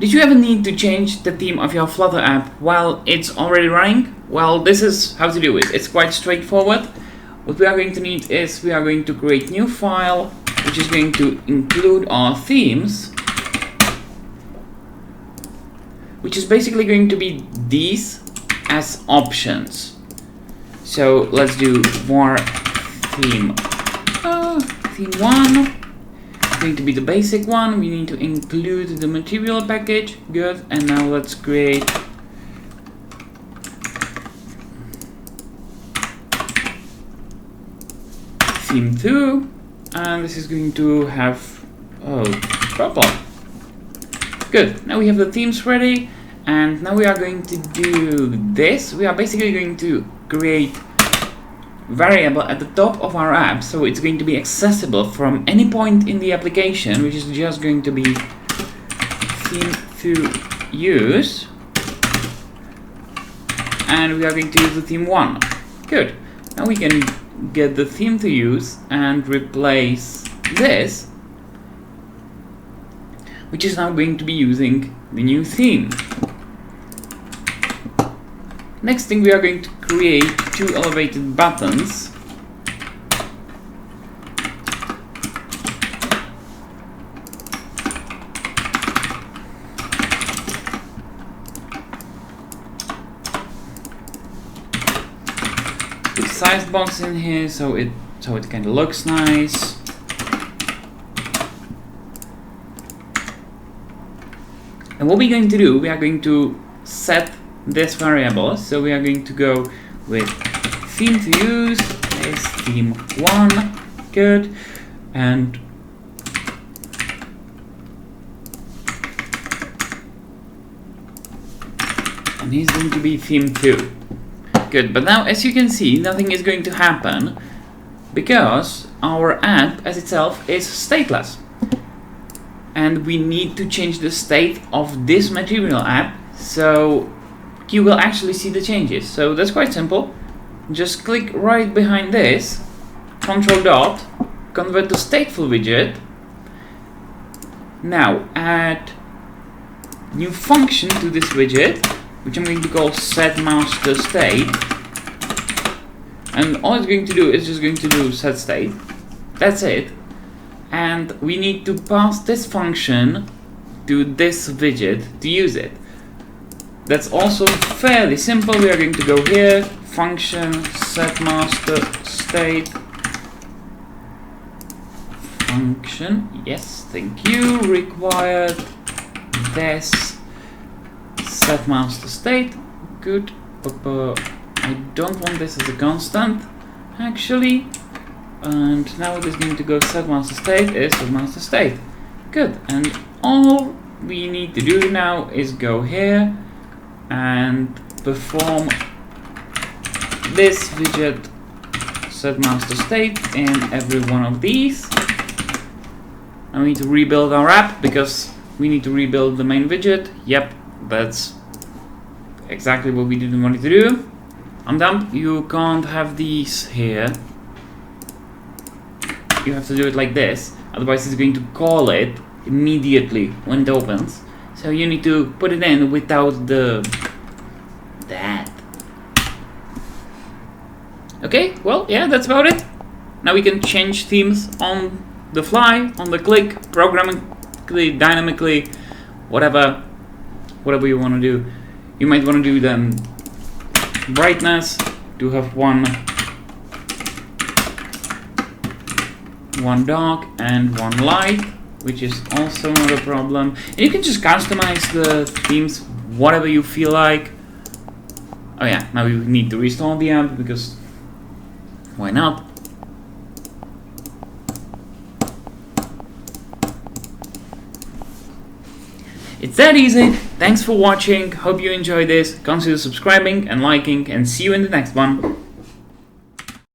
Did you ever need to change the theme of your Flutter app while it's already running? Well, this is how to do it. It's quite straightforward. What we are going to need is we are going to create a new file which is going to include our themes, which is basically going to be these as options. So let's do var theme theme 1. It's going to be the basic one. We need to include the material package. Good. And now let's create theme 2, and this is going to have purple. Good. Now we have the themes ready, and now we are going to do this. We are basically going to create variable at the top of our app, so it's going to be accessible from any point in the application, which is just going to be theme to use, and we are going to use the theme 1. Good. Now we can get the theme to use and replace this, which is now going to be using the new theme. Next thing, we are going to create 2 elevated buttons. Put size box in here so it kind of looks nice. And what we're going to do, we are going to set this variable. So we are going to go with theme to use is theme 1. Good. And he's going to be theme 2. Good. But now, as you can see, nothing is going to happen because our app as itself is stateless. And we need to change the state of this material app so you will actually see the changes. So that's quite simple. Just click right behind this, Control dot, convert to stateful widget. Now add new function to this widget, which I'm going to call setMasterState. And all it's going to do is just going to do setState. That's it. And we need to pass this function to this widget to use it. That's also fairly simple. We are going to go here, function setMasterState function. Yes, thank you. Required this setMasterState. Good. I don't want this as a constant, actually. And now it is going to go setMasterState is setMasterState. Good. And all we need to do now is go here and perform this widget setMasterState in every one of these. Now we need to rebuild our app because we need to rebuild the main widget. Yep, that's exactly what we didn't want it to do. I'm done. You can't have these here. You have to do it like this, otherwise it's going to call it immediately when it opens. So you need to put it in without that. Okay, well, yeah, that's about it. Now we can change themes on the fly, on the click, programmically, dynamically, whatever you want to do. You might want to do then brightness to have one dark and one light, which is also not a problem. And you can just customize the themes whatever you feel like. Oh yeah, now we need to restore the app because why not? It's that easy. Thanks for watching. Hope you enjoyed this. Consider subscribing and liking, and see you in the next one.